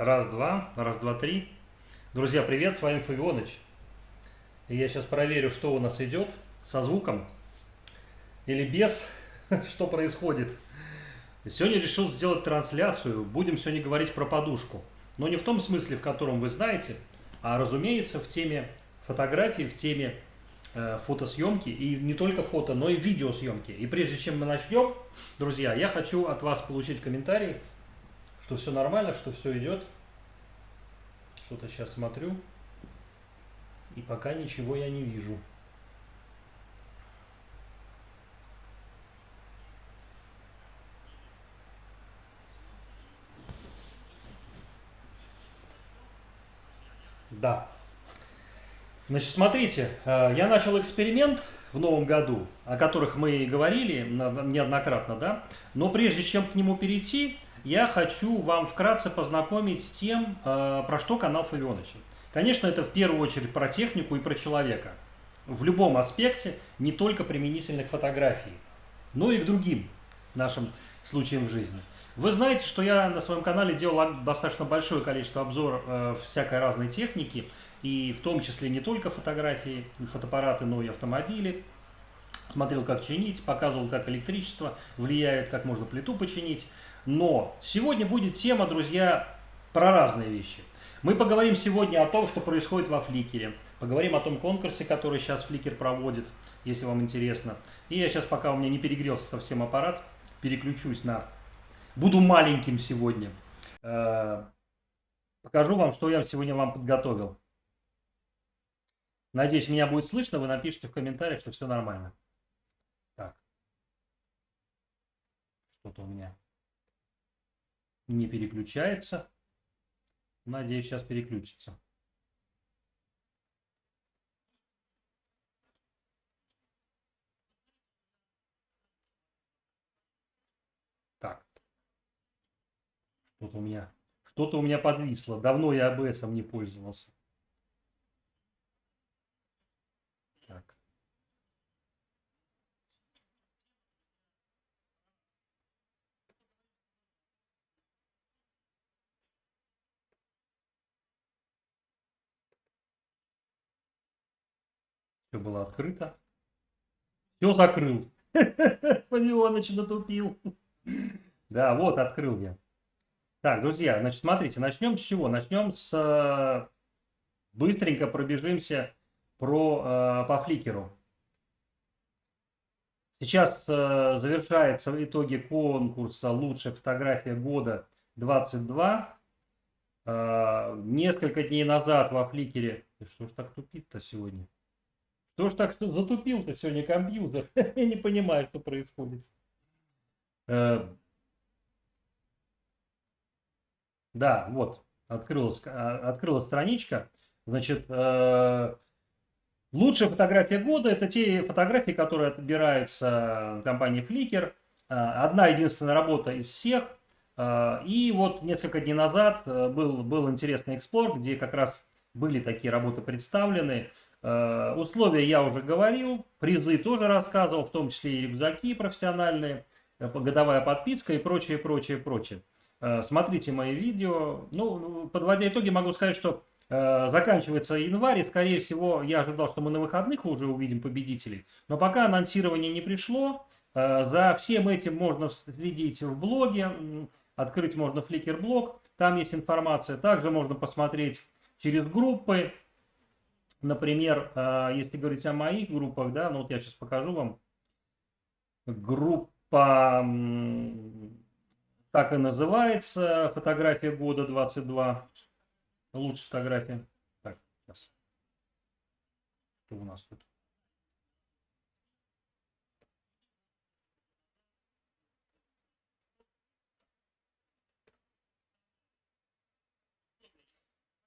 Раз, два, три. Друзья, привет, с вами Фавионыч. И я сейчас проверю, что у нас идет со звуком или без, что происходит. Сегодня решил сделать трансляцию, будем сегодня говорить про подушку. Но не в том смысле, в котором вы знаете, а, разумеется, в теме фотографии, в теме фотосъемки, и не только фото, но и видеосъемки. И прежде чем мы начнем, друзья, я хочу от вас получить комментарий, что все нормально, что все идет. Что-то сейчас смотрю, и пока ничего я не вижу. Да. Значит, смотрите, я начал эксперимент в новом году, о которых мы и говорили неоднократно, да. Но прежде чем к нему перейти, я хочу вам вкратце познакомить с тем, про что канал Фавионыча. Конечно, это в первую очередь про технику и про человека. В любом аспекте, не только применительно к фотографии, но и к другим нашим случаям в жизни. Вы знаете, что я на своем канале делал достаточно большое количество обзоров всякой разной техники, и в том числе не только фотографии, фотоаппараты, но и автомобили. Смотрел, как чинить, показывал, как электричество влияет, как можно плиту починить. Но сегодня будет тема, друзья, про разные вещи. Мы поговорим сегодня о том, что происходит во Фликере. Поговорим о том конкурсе, который сейчас Фликер проводит, если вам интересно. И я сейчас, пока у меня не перегрелся совсем аппарат, переключусь на... Буду маленьким сегодня. Покажу вам, что я сегодня вам подготовил. Надеюсь, меня будет слышно. Вы напишите в комментариях, что все нормально. Так. Что-то у меня не переключается. Надеюсь, сейчас переключится. Так. Что-то у меня подвисло. Давно я АБСом не пользовался. Так. Все было открыто. Все закрыл. Фавионыч натупил. Да, вот открыл я. Так, друзья, значит, смотрите, начнем с чего? Начнем с... Быстренько пробежимся по фликеру. Сейчас завершается в итоге конкурса «Лучшая фотография года 22». Несколько дней назад во фликере... Что ж так тупит-то сегодня? Что ж так затупил-то сегодня компьютер? Я не понимаю, что происходит. Да, вот, открылась страничка. Значит, лучшая фотография года — это те фотографии, которые отбираются компанией Flickr. Одна единственная работа из всех. И вот несколько дней назад был интересный эксплор, где как раз были такие работы представлены. Условия я уже говорил, призы тоже рассказывал, в том числе и рюкзаки профессиональные, годовая подписка и прочее, прочее, прочее. Смотрите мои видео. Ну, подводя итоги, могу сказать, что заканчивается январь, и, скорее всего, я ожидал, что мы на выходных уже увидим победителей. Но пока анонсирование не пришло. За всем этим можно следить в блоге. Открыть можно Flickr блог, там есть информация. Также можно посмотреть через группы. Например, если говорить о моих группах, да, ну вот я сейчас покажу вам. Группа так и называется, фотография года 22. Лучшая фотография. Так, сейчас. Что у нас тут?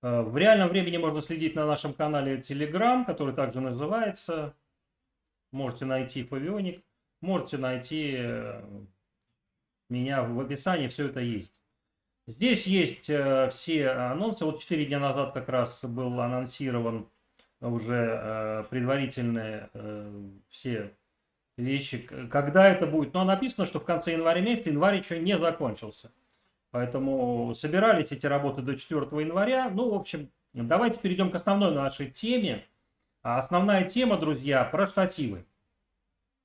В реальном времени можно следить на нашем канале Telegram, который также называется. Можете найти Фавионик. Можете найти меня в описании, все это есть. Здесь есть все анонсы. Вот 4 дня назад как раз был анонсирован уже предварительные все вещи. Когда это будет? Но написано, что в конце января месяца. Январь еще не закончился. Поэтому собирались эти работы до 4 января. Ну, в общем, давайте перейдем к основной нашей теме. А основная тема, друзья, про штативы.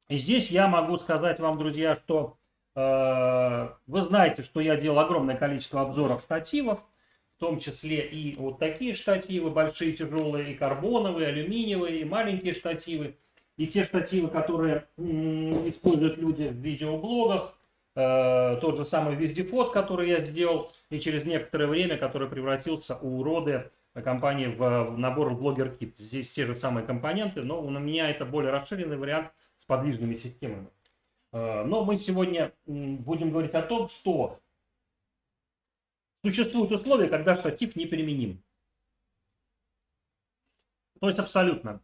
И здесь я могу сказать вам, друзья, что вы знаете, что я делал огромное количество обзоров штативов, в том числе и вот такие штативы, большие, тяжелые, и карбоновые, алюминиевые, и маленькие штативы, и те штативы, которые используют люди в видеоблогах, тот же самый вездефот, который я сделал, и через некоторое время, который превратился у Роды компании в набор Blogger Kit. Здесь те же самые компоненты, но у меня это более расширенный вариант с подвижными системами. Но мы сегодня будем говорить о том, что существуют условия, когда штатив неприменим. То есть абсолютно.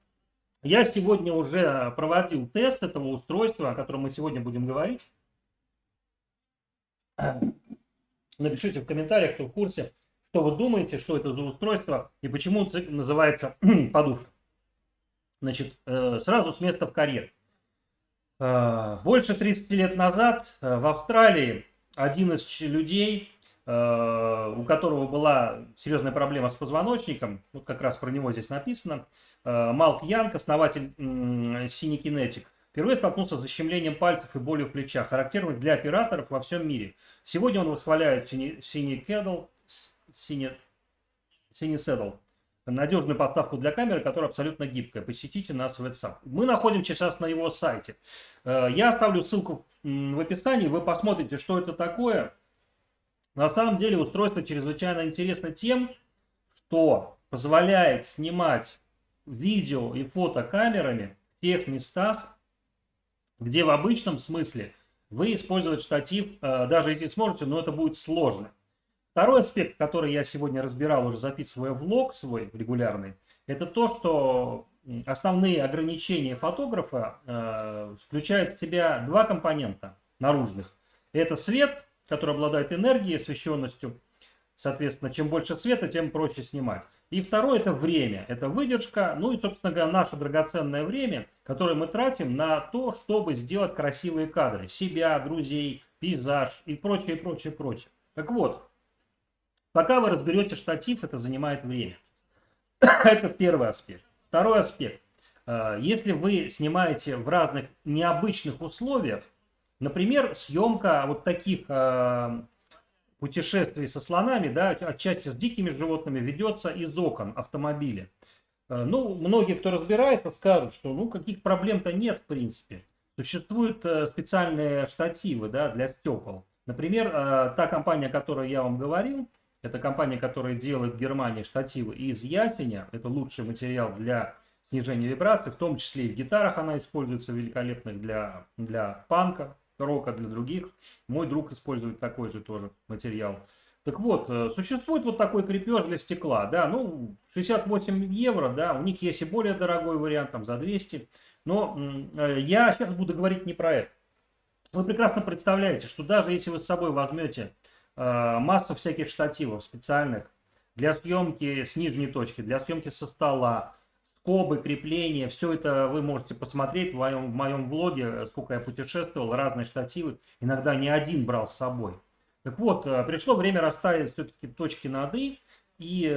Я сегодня уже проводил тест этого устройства, о котором мы сегодня будем говорить. Напишите в комментариях, кто в курсе, что вы думаете, что это за устройство и почему называется подушка. Значит, сразу с места в карьер. Больше 30 лет назад в Австралии один из людей, у которого была серьезная проблема с позвоночником, вот как раз про него здесь написано, Малк Янг, основатель Cinekinetic, впервые столкнулся с защемлением пальцев и болью в плечах, характерных для операторов во всем мире. Сегодня он восхваляет Cinesaddle, надежную подставку для камеры, которая абсолютно гибкая. Посетите нас в WhatsApp. Мы находимся сейчас на его сайте. Я оставлю ссылку в описании, вы посмотрите, что это такое. На самом деле устройство чрезвычайно интересно тем, что позволяет снимать видео и фото камерами в тех местах, где в обычном смысле вы использовать штатив, даже если сможете, но это будет сложно. Второй аспект, который я сегодня разбирал, уже записывая влог свой регулярный, это то, что основные ограничения фотографа включают в себя два компонента наружных. Это свет, который обладает энергией, освещенностью. Соответственно, чем больше света, тем проще снимать. И второе — это время, это выдержка, ну и, собственно говоря, наше драгоценное время, которое мы тратим на то, чтобы сделать красивые кадры. Себя, друзей, пейзаж и прочее, прочее, прочее. Так вот. Пока вы разберете штатив, это занимает время. Это первый аспект. Второй аспект. Если вы снимаете в разных необычных условиях, например, съемка вот таких путешествий со слонами, да, отчасти с дикими животными, ведется из окон автомобиля. Ну, многие, кто разбирается, скажут, что ну, каких проблем-то нет, в принципе. Существуют специальные штативы, да, для стекол. Например, та компания, о которой я вам говорил, это компания, которая делает в Германии штативы из ясеня. Это лучший материал для снижения вибраций. В том числе и в гитарах она используется великолепных для панка, рока, для других. Мой друг использует такой же тоже материал. Так вот, существует вот такой крепеж для стекла. Да, ну, 68 евро. Да, у них есть и более дорогой вариант, там за 200. Но я сейчас буду говорить не про это. Вы прекрасно представляете, что даже если вы с собой возьмете массу всяких штативов специальных для съемки с нижней точки, для съемки со стола, скобы, крепления. Все это вы можете посмотреть в моем блоге, сколько я путешествовал, разные штативы. Иногда не один брал с собой. Так вот, пришло время расставить все-таки точки над «и» и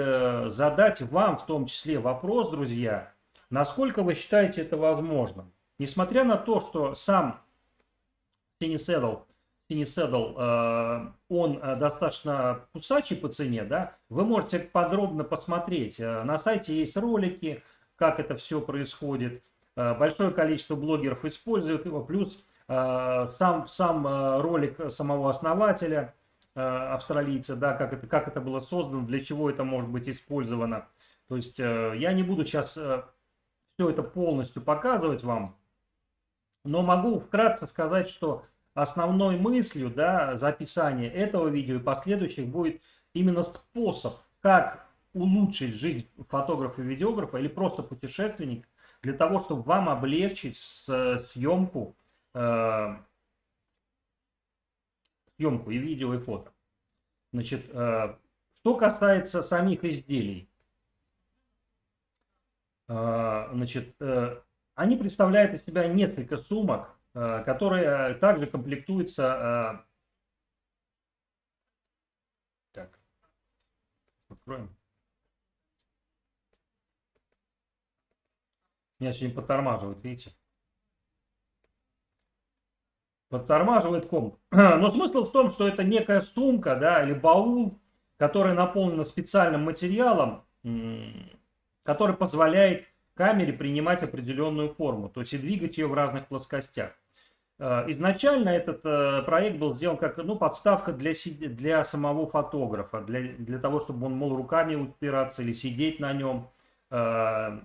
задать вам в том числе вопрос, друзья, насколько вы считаете это возможным. Несмотря на то, что сам Cinesaddle, он достаточно кусачий по цене, да, вы можете подробно посмотреть. На сайте есть ролики, как это все происходит. Большое количество блогеров используют его, плюс сам ролик самого основателя, австралийца, да, как это было создано, для чего это может быть использовано. То есть я не буду сейчас все это полностью показывать вам, но могу вкратце сказать, что основной мыслью, да, за описание этого видео и последующих будет именно способ, как улучшить жизнь фотографа и видеографа или просто путешественника для того, чтобы вам облегчить съемку и видео, и фото. Значит, что касается самих изделий, значит, они представляют из себя несколько сумок, которые также комплектуются Откроем. Меня сегодня подтормаживает, видите? Подтормаживает комп. Но смысл в том, что это некая сумка, да, или баул, которая наполнена специальным материалом, который позволяет камере принимать определенную форму, то есть и двигать ее в разных плоскостях. Изначально этот проект был сделан как подставка для самого фотографа, для того, чтобы он мог руками упираться или сидеть на нем. Я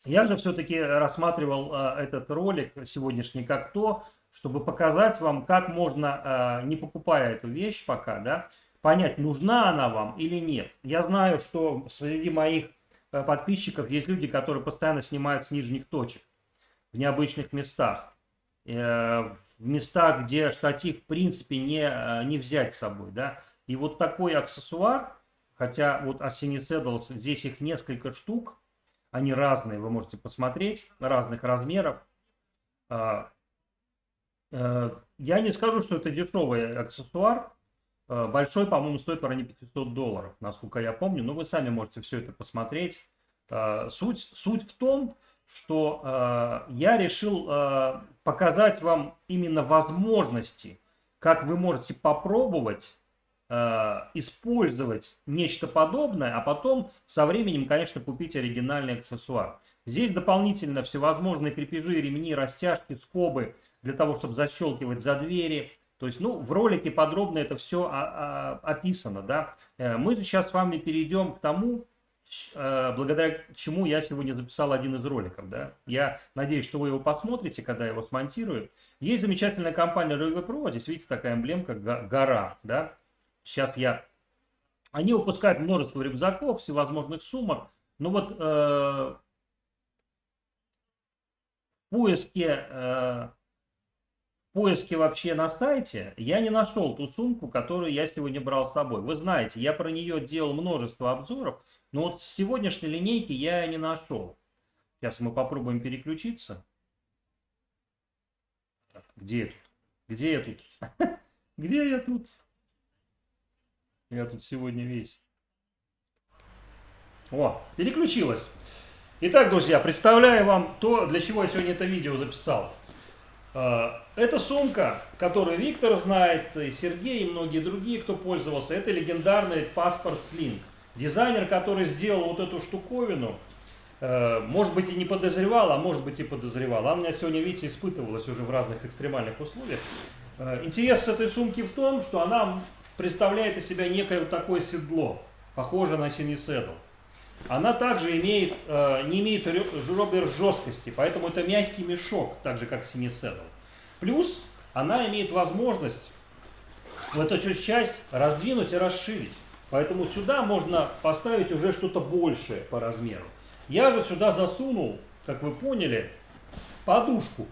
же все-таки рассматривал этот ролик сегодняшний как то, чтобы показать вам, как можно, не покупая эту вещь пока, да, понять, нужна она вам или нет. Я знаю, что среди моих подписчиков есть люди, которые постоянно снимают с нижних точек в необычных местах. В местах, где штатив в принципе не взять с собой, да. И вот такой аксессуар, хотя вот Cine Saddles, здесь их несколько штук, они разные, вы можете посмотреть, разных размеров. Я не скажу, что это дешевый аксессуар. Большой, по-моему, стоит в районе $500, насколько я помню. Но вы сами можете все это посмотреть. Суть в том, что я решил показать вам именно возможности, как вы можете попробовать использовать нечто подобное, а потом со временем, конечно, купить оригинальный аксессуар. Здесь дополнительно всевозможные крепежи, ремни, растяжки, скобы для того, чтобы защелкивать за двери. То есть, в ролике подробно это все описано, да. Мы сейчас с вами перейдем к тому, благодаря чему я сегодня записал один из роликов, да. Я надеюсь, что вы его посмотрите, когда я его смонтирую. Есть замечательная компания River Pro, здесь видите такая эмблемка гора, да. Сейчас они выпускают множество рюкзаков, всевозможных сумок. Но вот в поиске вообще на сайте я не нашел ту сумку, которую я сегодня брал с собой. Вы знаете, я про нее делал множество обзоров, но вот с сегодняшней линейки я ее не нашел. Сейчас мы попробуем переключиться. Где я тут? Где я тут? Где я тут? Я тут сегодня весь. О, переключилась. Итак, друзья, представляю вам то, для чего я сегодня это видео записал. Это сумка, которую Виктор знает, и Сергей, и многие другие, кто пользовался. Это легендарный паспорт Sling. Дизайнер, который сделал вот эту штуковину, может быть и не подозревал, а может быть и подозревал. Она у меня сегодня, видите, испытывалась уже в разных экстремальных условиях. Интерес этой сумки в том, что она представляет из себя некое вот такое седло, похожее на Cine Saddle. Она также не имеет ребер жесткости, поэтому это мягкий мешок, так же как Cine Saddle. Плюс она имеет возможность вот эту часть раздвинуть и расширить. Поэтому сюда можно поставить уже что-то большее по размеру. Я же сюда засунул, как вы поняли, подушку.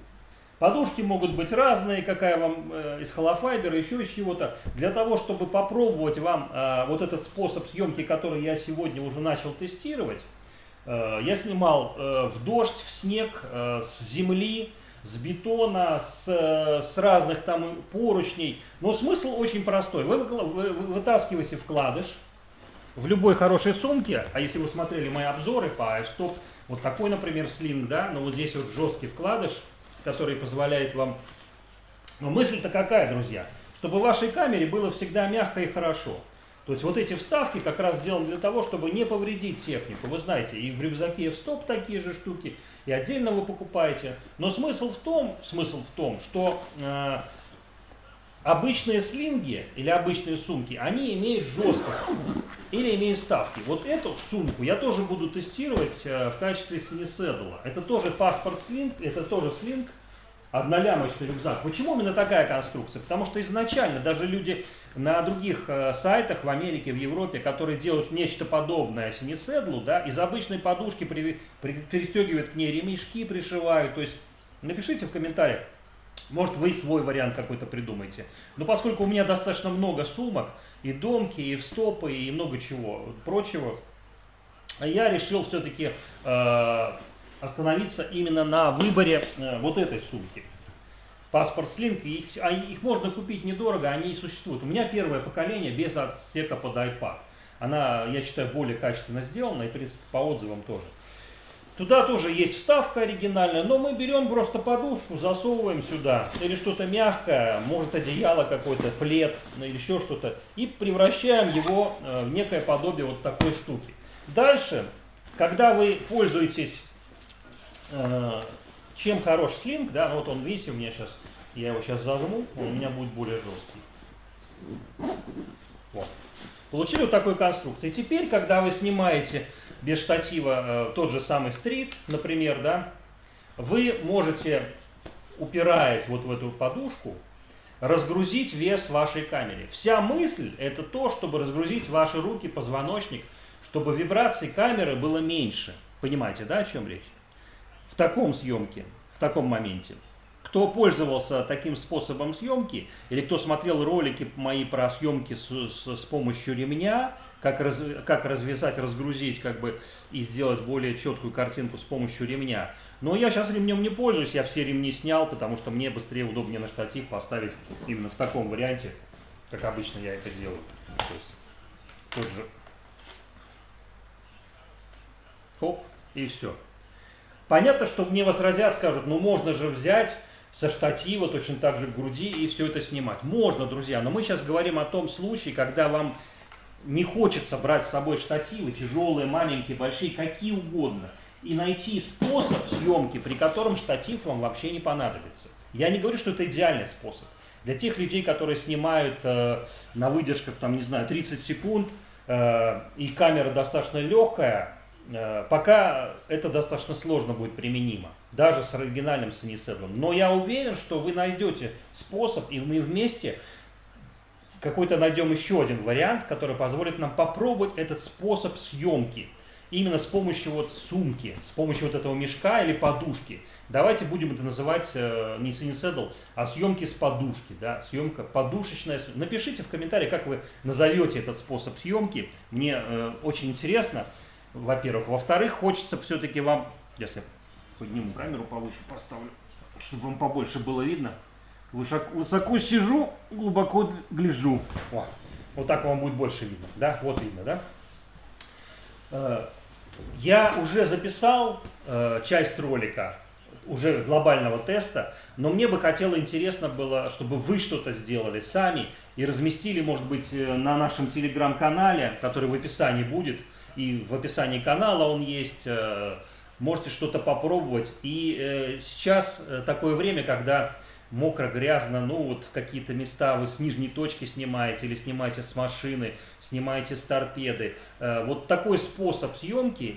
Подушки могут быть разные, какая вам из холофайбера, еще из чего-то. Для того, чтобы попробовать вам вот этот способ съемки, который я сегодня уже начал тестировать, я снимал в дождь, в снег, с земли, с бетона, с разных там поручней. Но смысл очень простой. Вы вытаскиваете вкладыш в любой хорошей сумке, а если вы смотрели мои обзоры по iStop, вот такой, например, Sling, да, но вот здесь вот жесткий вкладыш, который позволяет вам... Но мысль-то какая, друзья? Чтобы в вашей камере было всегда мягко и хорошо. То есть вот эти вставки как раз сделаны для того, чтобы не повредить технику. Вы знаете, и в рюкзаке и в стоп такие же штуки, и отдельно вы покупаете. Но смысл в том, что обычные слинги или обычные сумки, они имеют жесткость или имеют вставки. Вот эту сумку я тоже буду тестировать в качестве Cine Saddle. Это тоже паспорт Sling, это тоже Sling, однолямочный рюкзак. Почему именно такая конструкция? Потому что изначально даже люди на других сайтах в Америке, в Европе, которые делают нечто подобное Cine Saddle, да, из обычной подушки перестегивают к ней ремешки, пришивают. То есть напишите в комментариях. Может, вы свой вариант какой-то придумаете. Но поскольку у меня достаточно много сумок, и домки, и встопы, и много чего прочего, я решил все-таки остановиться именно на выборе вот этой сумки. Паспорт Sling, их можно купить недорого, они и существуют. У меня первое поколение без отсека под iPad. Она, я считаю, более качественно сделана и, в принципе, по отзывам тоже. Туда тоже есть вставка оригинальная, но мы берем просто подушку, засовываем сюда, или что-то мягкое, может одеяло какой-то, плед, или еще что-то, и превращаем его в некое подобие вот такой штуки. Дальше, когда вы пользуетесь, чем хорош слинг, да, вот он, видите, у меня сейчас, я его сейчас зажму, он у меня будет более жесткий. Вот. Получили вот такую конструкцию. И теперь, когда вы снимаете без штатива тот же самый стрит, например, да, вы можете, упираясь вот в эту подушку, разгрузить вес вашей камеры. Вся мысль это то, чтобы разгрузить ваши руки, позвоночник, чтобы вибраций камеры было меньше. Понимаете, да, о чем речь? В таком съемке, в таком моменте. Кто пользовался таким способом съемки, или кто смотрел ролики мои про съемки с помощью ремня, как развязать, разгрузить, как бы, и сделать более четкую картинку с помощью ремня. Но я сейчас ремнем не пользуюсь, я все ремни снял, потому что мне быстрее, удобнее на штатив поставить именно в таком варианте, как обычно я это делаю. То есть, тот же. Хоп, и все. Понятно, что мне возразят, скажут, ну можно же взять со штатива точно так же к груди и все это снимать. Можно, друзья, но мы сейчас говорим о том случае, когда вам не хочется брать с собой штативы, тяжелые, маленькие, большие, какие угодно, и найти способ съемки, при котором штатив вам вообще не понадобится. Я не говорю, что это идеальный способ. Для тех людей, которые снимают на выдержках, там, не знаю, 30 секунд, и камера достаточно легкая, пока это достаточно сложно будет применимо, даже с оригинальным Sunny Saddle. Но я уверен, что вы найдете способ, и мы вместе какой-то найдем еще один вариант, который позволит нам попробовать этот способ съемки. Именно с помощью вот сумки, с помощью вот этого мешка или подушки. Давайте будем это называть не Sunny Saddle, а съемки с подушки. Да? Съемка подушечная. Напишите в комментариях, как вы назовете этот способ съемки. Мне очень интересно. Во-первых. Во-вторых, хочется все-таки вам, если я подниму камеру повыше, поставлю, чтобы вам побольше было видно. Высоко сижу, глубоко гляжу. Вот так вам будет больше видно. Да? Вот видно, да? Я уже записал часть ролика, уже глобального теста, но мне бы хотелось, интересно было, чтобы вы что-то сделали сами и разместили, может быть, на нашем телеграм-канале, который в описании будет. И в описании канала он есть, можете что-то попробовать. И сейчас такое время, когда мокро, грязно, ну вот в какие-то места вы с нижней точки снимаете или снимаете с машины, снимаете с торпеды. Вот такой способ съемки,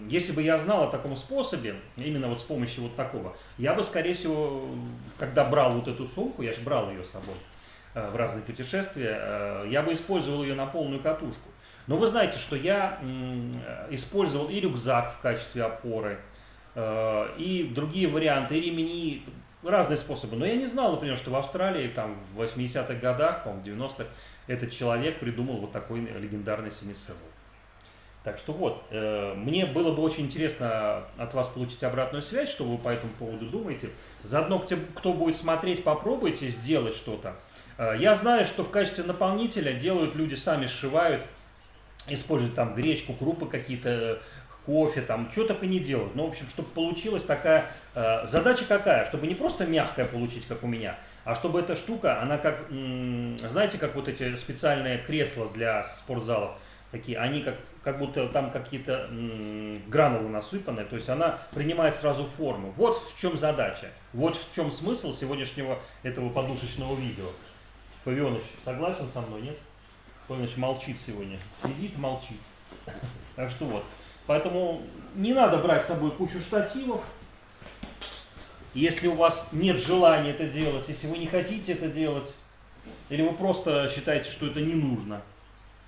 если бы я знал о таком способе, именно вот с помощью вот такого, я бы, скорее всего, когда брал вот эту сумку, я же брал ее с собой в разные путешествия, я бы использовал ее на полную катушку. Но вы знаете, что я использовал и рюкзак в качестве опоры, и другие варианты, и ремни, разные способы. Но я не знал, например, что в Австралии там, в 80-х годах, по-моему, 90-х, этот человек придумал вот такой легендарный Sunny Saddle. Так что вот, мне было бы очень интересно от вас получить обратную связь, что вы по этому поводу думаете. Заодно, кто будет смотреть, попробуйте сделать что-то. Я знаю, что в качестве наполнителя делают люди, сами сшивают, используют там гречку, крупы какие-то, кофе, там, что только не делают. Ну, в общем, чтобы получилась такая... задача какая? Чтобы не просто мягкое получить, как у меня, а чтобы эта штука, она как... знаете, как вот эти специальные кресла для спортзалов, такие, они как будто там какие-то гранулы насыпаны, то есть она принимает сразу форму. Вот в чем задача, вот в чем смысл сегодняшнего этого подушечного видео. Фавионыч согласен со мной, нет? Фавионыч молчит сегодня, сидит, молчит. Так что вот. Поэтому не надо брать с собой кучу штативов, если у вас нет желания это делать, если вы не хотите это делать, или вы просто считаете, что это не нужно.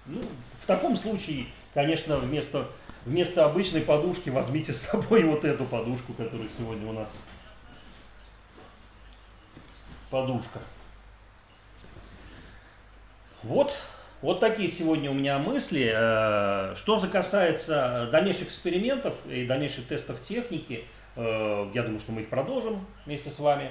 Ну, в таком случае, конечно, вместо обычной подушки возьмите с собой вот эту подушку, которая сегодня у нас подушка. Вот такие сегодня у меня мысли. Что же касается дальнейших экспериментов и дальнейших тестов техники, я думаю, что мы их продолжим вместе с вами.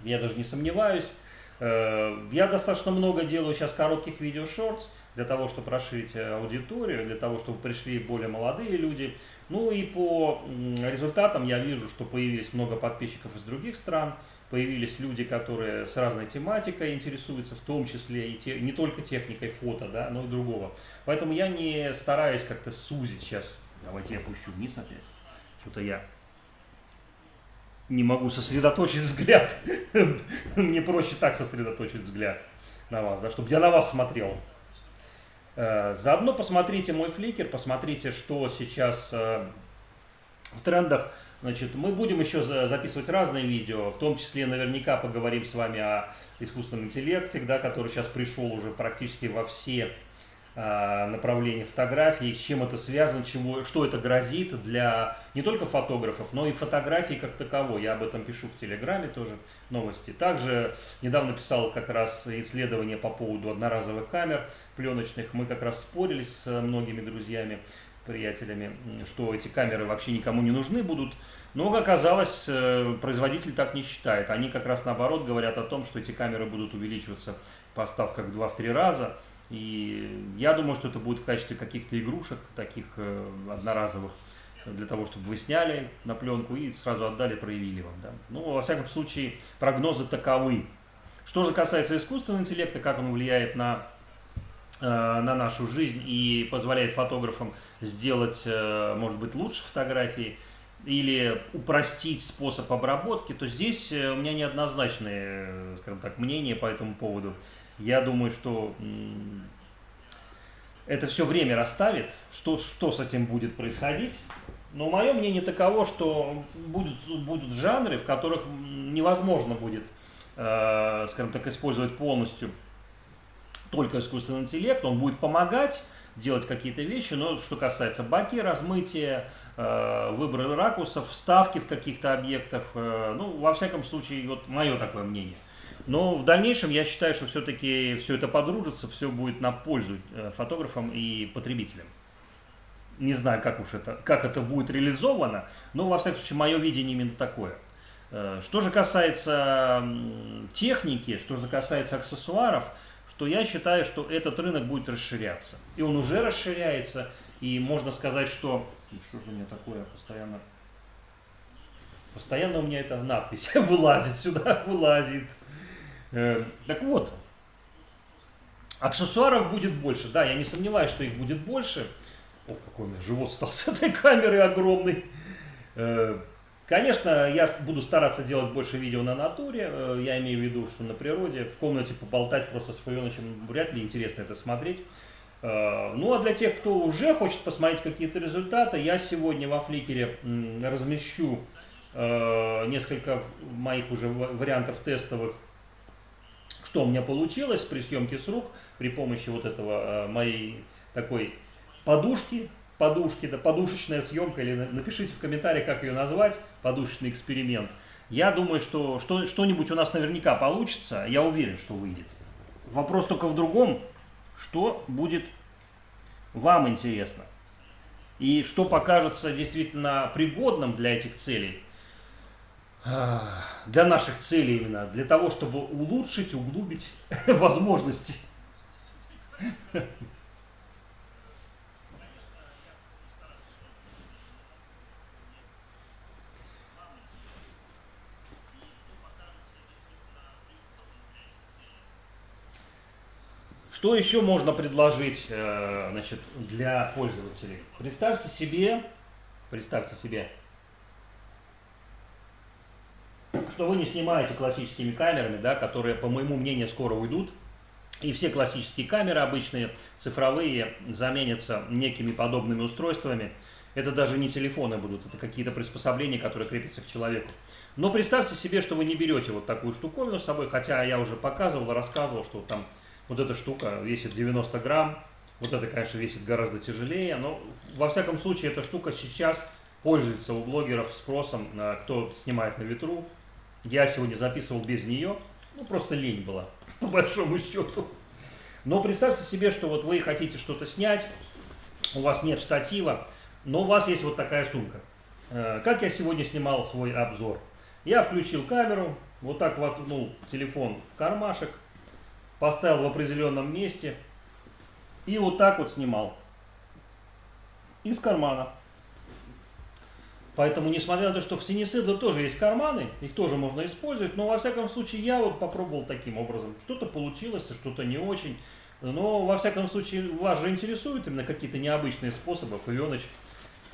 Я даже не сомневаюсь. Я достаточно много делаю сейчас коротких видео шортс для того, чтобы расширить аудиторию, для того, чтобы пришли более молодые люди. Ну и по результатам я вижу, что появились много подписчиков из других стран, появились люди, которые с разной тематикой интересуются, в том числе и не только техникой фото, да, но и другого. Поэтому я не стараюсь как-то сузить сейчас. Давайте я опущу вниз опять. Что-то я не могу сосредоточить взгляд. Мне проще так сосредоточить взгляд на вас, да, чтобы я на вас смотрел. Заодно посмотрите мой фликер, посмотрите, что сейчас в трендах. Значит, мы будем еще записывать разные видео, в том числе наверняка поговорим с вами о искусственном интеллекте, да, который сейчас пришел уже практически во все направления фотографии, с чем это связано, что это грозит для не только фотографов, но и фотографии как таковой. Я об этом пишу в Телеграме тоже новости. Также недавно писал как раз исследование по поводу одноразовых камер пленочных. Мы как раз спорили с многими друзьями, приятелями, что эти камеры вообще никому не нужны будут. Но, как оказалось, производитель так не считает. Они как раз наоборот говорят о том, что эти камеры будут увеличиваться в поставках в 2-3 раза. И я думаю, что это будет в качестве каких-то игрушек, таких одноразовых, для того, чтобы вы сняли на пленку и сразу отдали, проявили вам. Да? Ну, во всяком случае, прогнозы таковы. Что же касается искусственного интеллекта, как он влияет на нашу жизнь и позволяет фотографам сделать, может быть, лучше фотографии или упростить способ обработки, то здесь у меня неоднозначные, скажем так, мнения по этому поводу. Я думаю, что это все время расставит, что с этим будет происходить. Но мое мнение таково, что будут жанры, в которых невозможно будет, скажем так, использовать полностью только искусственный интеллект. Он будет помогать делать какие-то вещи, но что касается боки, размытия, выбора ракурсов, вставки в каких-то объектах, ну, во всяком случае, вот мое такое мнение. Но в дальнейшем я считаю, что все-таки все это подружится, все будет на пользу фотографам и потребителям. Не знаю, как это будет реализовано, но во всяком случае мое видение именно такое. Что же касается техники, что же касается аксессуаров, то я считаю, что этот рынок будет расширяться. И он уже расширяется, и можно сказать, что... Что же у меня такое постоянно у меня эта надпись вылазит сюда, вылазит. Так вот, аксессуаров будет больше, да, я не сомневаюсь, что их будет больше. О, какой у меня живот стал с этой камерой огромный. Конечно, я буду стараться делать больше видео на натуре, я имею в виду, что на природе, в комнате поболтать просто с Фарионовичем вряд ли интересно это смотреть. Ну а для тех, кто уже хочет посмотреть какие-то результаты, я сегодня во фликере размещу несколько моих уже вариантов тестовых, что у меня получилось при съемке с рук, при помощи вот этого моей такой подушки, да, подушечная съемка, или напишите в комментариях, как ее назвать, подушечный эксперимент. Я думаю, что что-нибудь у нас наверняка получится, я уверен, что выйдет. Вопрос только в другом, что будет вам интересно и что покажется действительно пригодным для этих целей. Для наших целей именно, для того, чтобы улучшить, углубить возможности. Что еще можно предложить, значит, для пользователей? Представьте себе, что вы не снимаете классическими камерами, да, которые, по моему мнению, скоро уйдут. И все классические камеры обычные, цифровые, заменятся некими подобными устройствами. Это даже не телефоны будут, это какие-то приспособления, которые крепятся к человеку. Но представьте себе, что вы не берете вот такую штуковину с собой, хотя я уже показывал, рассказывал, что там вот эта штука весит 90 грамм. Вот это, конечно, весит гораздо тяжелее, но во всяком случае эта штука сейчас пользуется у блогеров спросом, кто снимает на ветру. Я сегодня записывал без нее, ну просто лень была, по большому счету. Но представьте себе, что вот вы хотите что-то снять, у вас нет штатива, но у вас есть вот такая сумка. Как я сегодня снимал свой обзор? Я включил камеру, вот так воткнул телефон в кармашек, поставил в определенном месте и вот так вот снимал из кармана. Поэтому, несмотря на то, что в Cinesedle тоже есть карманы, их тоже можно использовать, но во всяком случае я вот попробовал таким образом. Что-то получилось, что-то не очень. Но во всяком случае вас же интересуют именно какие-то необычные способы. Фовеныч,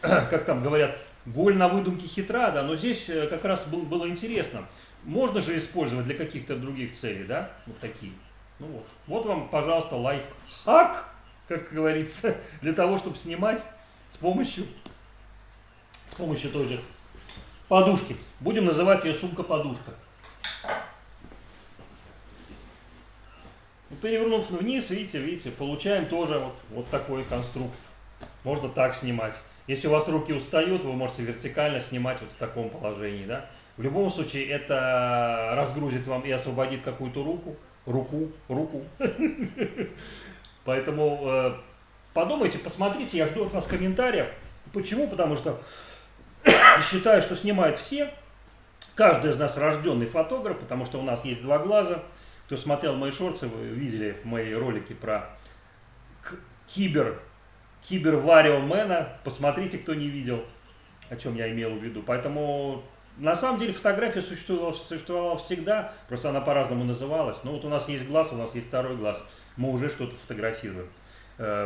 как там говорят, голь на выдумке хитра, да, но здесь как раз было интересно. Можно же использовать для каких-то других целей, да, вот такие. Ну вот. Вот вам, пожалуйста, лайфхак, как говорится, для того, чтобы снимать с помощью той же подушки. Будем называть ее сумка-подушка. Перевернув вниз, видите, получаем тоже вот такой конструкт. Можно так снимать. Если у вас руки устают, вы можете вертикально снимать вот в таком положении. Да? В любом случае это разгрузит вам и освободит какую-то руку. Поэтому подумайте, посмотрите, я жду от вас комментариев. Почему? Потому что считаю, что снимают все. Каждый из нас рожденный фотограф, потому что у нас есть два глаза. Кто смотрел мои шорты, вы видели мои ролики про кибер-варио мэна. Посмотрите, кто не видел, о чем я имел в виду. Поэтому, на самом деле, фотография существовала всегда, просто она по-разному называлась. Но вот у нас есть глаз, у нас есть второй глаз, мы уже что-то фотографируем.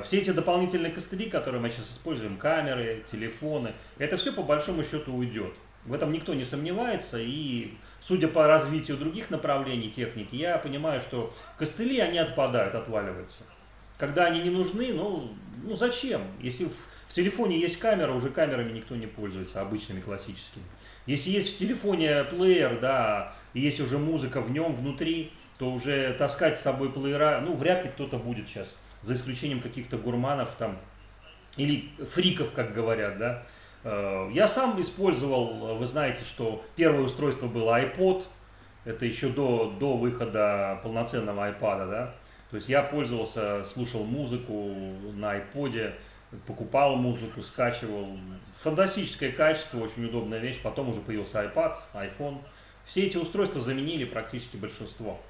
Все эти дополнительные костыли, которые мы сейчас используем, камеры, телефоны, это все по большому счету уйдет. В этом никто не сомневается, и судя по развитию других направлений техники, я понимаю, что костыли, они отпадают, отваливаются. Когда они не нужны, ну зачем? Если в телефоне есть камера, уже камерами никто не пользуется, обычными, классическими. Если есть в телефоне плеер, да, и есть уже музыка в нем, внутри, то уже таскать с собой плеера, вряд ли кто-то будет сейчас. За исключением каких-то гурманов там, или фриков, как говорят, да. Я сам использовал, вы знаете, что первое устройство было iPod, это еще до выхода полноценного iPad, да. То есть я пользовался, слушал музыку на iPod, покупал музыку, скачивал. Фантастическое качество, очень удобная вещь. Потом уже появился iPad, iPhone. Все эти устройства заменили практически большинство.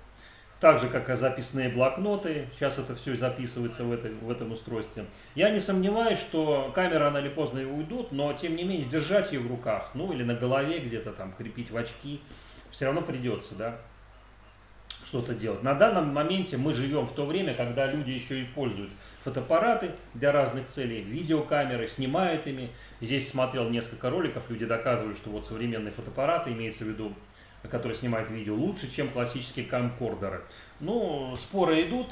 Так же, как и записные блокноты, сейчас это все записывается в этом устройстве. Я не сомневаюсь, что камеры рано или поздно уйдут, но тем не менее держать ее в руках, или на голове где-то там, крепить в очки, все равно придется, да, что-то делать. На данном моменте мы живем в то время, когда люди еще и пользуют фотоаппараты для разных целей, видеокамеры, снимают ими. Здесь смотрел несколько роликов, люди доказывают, что вот современные фотоаппараты, имеется в виду, которые снимают видео, лучше, чем классические камкордеры. Споры идут,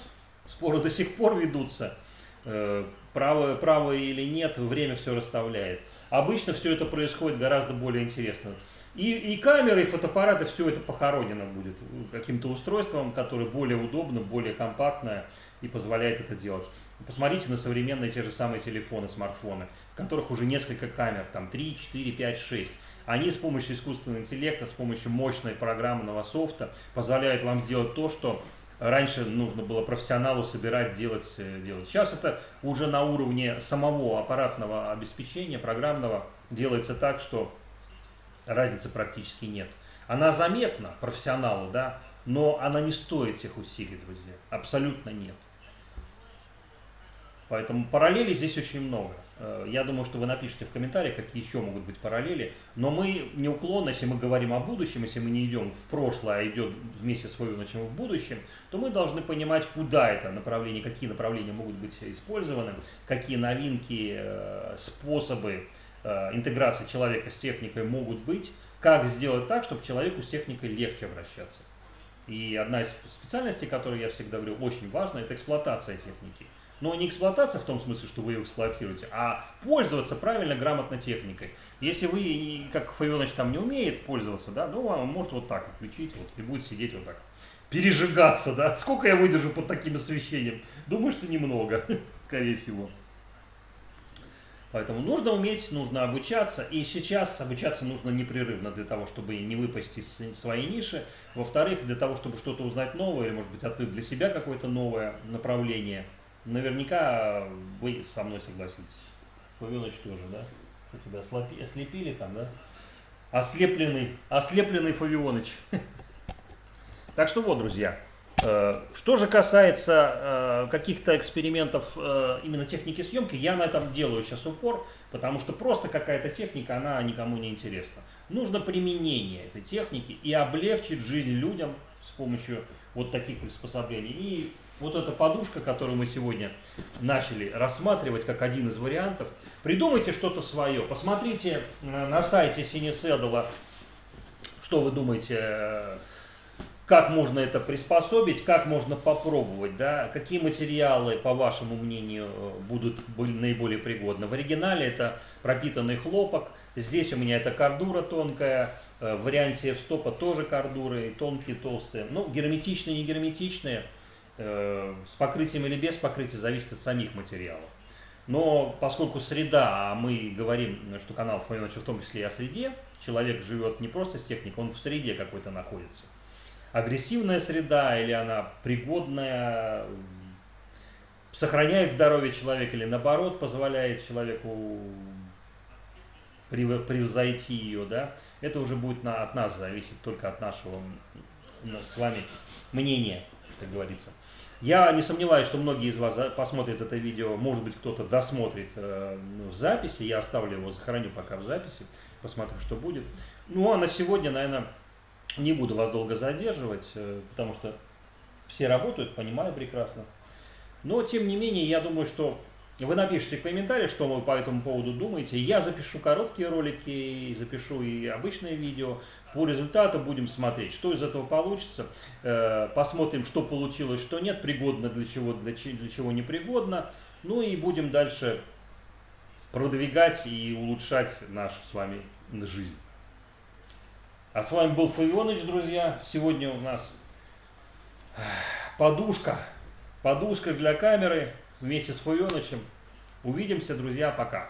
споры до сих пор ведутся. Право или нет, время все расставляет. Обычно все это происходит гораздо более интересно. И камеры, и фотоаппараты, все это похоронено будет каким-то устройством, которое более удобно, более компактное и позволяет это делать. Посмотрите на современные те же самые телефоны, смартфоны, в которых уже несколько камер, там 3, 4, 5, 6. Они с помощью искусственного интеллекта, с помощью мощной программного софта позволяют вам сделать то, что раньше нужно было профессионалу собирать, делать. Сейчас это уже на уровне самого аппаратного обеспечения, программного, делается так, что разницы практически нет. Она заметна профессионалу, да, но она не стоит тех усилий, друзья. Абсолютно нет. Поэтому параллелей здесь очень много. Я думаю, что вы напишите в комментариях, какие еще могут быть параллели. Но мы неуклонно, если мы говорим о будущем, если мы не идем в прошлое, а идем вместе с Фовенычем в будущем, то мы должны понимать, куда это направление, какие направления могут быть использованы, какие новинки, способы интеграции человека с техникой могут быть, как сделать так, чтобы человеку с техникой легче обращаться. И одна из специальностей, которую я всегда говорю, очень важна, это эксплуатация техники. Но не эксплуатация в том смысле, что вы ее эксплуатируете, а пользоваться правильно, грамотно техникой. Если вы, как Фовеныч, там не умеет пользоваться, да, он может вот так включить, и будет сидеть вот так, пережигаться, да. Сколько я выдержу под таким освещением? Думаю, что немного, скорее всего. Поэтому нужно уметь, нужно обучаться, и сейчас обучаться нужно непрерывно для того, чтобы не выпасть из своей ниши. Во-вторых, для того, чтобы что-то узнать новое, или, может быть, открыть для себя какое-то новое направление. Наверняка вы со мной согласитесь. Фовеныч тоже, да? У тебя ослепили там, да? Ослепленный Фавионыч. Так что вот, друзья, что же касается каких-то экспериментов именно техники съемки, я на этом делаю сейчас упор, потому что просто какая-то техника, она никому не интересна. Нужно применение этой техники и облегчить жизнь людям с помощью вот таких приспособлений. И вот эта подушка, которую мы сегодня начали рассматривать как один из вариантов, придумайте что-то свое, посмотрите на сайте Cinesaddle, что вы думаете, как можно это приспособить, как можно попробовать, да, какие материалы, по вашему мнению, будут наиболее пригодны. В оригинале это пропитанный хлопок, здесь у меня это кордура тонкая, в варианте f-стопа тоже кордуры, тонкие, толстые, ну, герметичные, не герметичные, с покрытием или без покрытия, зависит от самих материалов. Но поскольку среда, а мы говорим, что канал Фавионыч в том числе и о среде, человек живет не просто с техникой, он в среде какой-то находится. Агрессивная среда или она пригодная, сохраняет здоровье человека или наоборот позволяет человеку превзойти ее, да, это уже будет от нас зависеть, только от нашего с вами мнения, как говорится. Я не сомневаюсь, что многие из вас посмотрят это видео, может быть, кто-то досмотрит в записи, я оставлю его, сохраню пока в записи, посмотрю, что будет. Ну, а на сегодня, наверное, не буду вас долго задерживать, потому что все работают, понимаю прекрасно. Но, тем не менее, я думаю, что вы напишите в комментариях, что вы по этому поводу думаете. Я запишу короткие ролики, запишу и обычное видео. По результату будем смотреть, что из этого получится. Посмотрим, что получилось, что нет, пригодно для чего не пригодно. Ну и будем дальше продвигать и улучшать нашу с вами жизнь. А с вами был Фавионыч, друзья. Сегодня у нас подушка для камеры вместе с Фавионычем. Увидимся, друзья, пока.